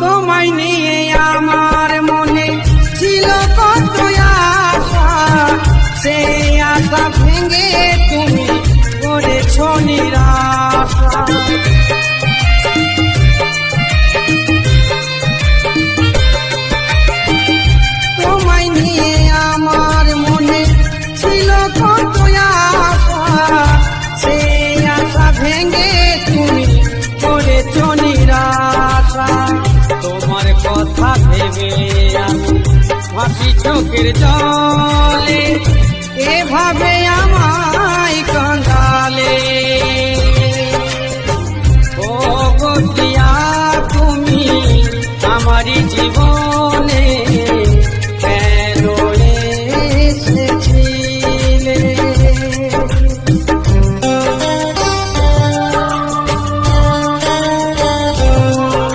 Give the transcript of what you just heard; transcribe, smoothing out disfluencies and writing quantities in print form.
তোমায় নিয়ে আমার মনে ছিল কত আশা, সেই আশা ভেঙে তুমি করেছ নিরাশা। তোমায় নিয়ে আমার মনে ছিল কত আশা, সেই আশা ভেঙে তুমি করেছ নিরাশা। তোমার কথা ভেবে আমি ভাসি চোখের জলে, এভাবে আমার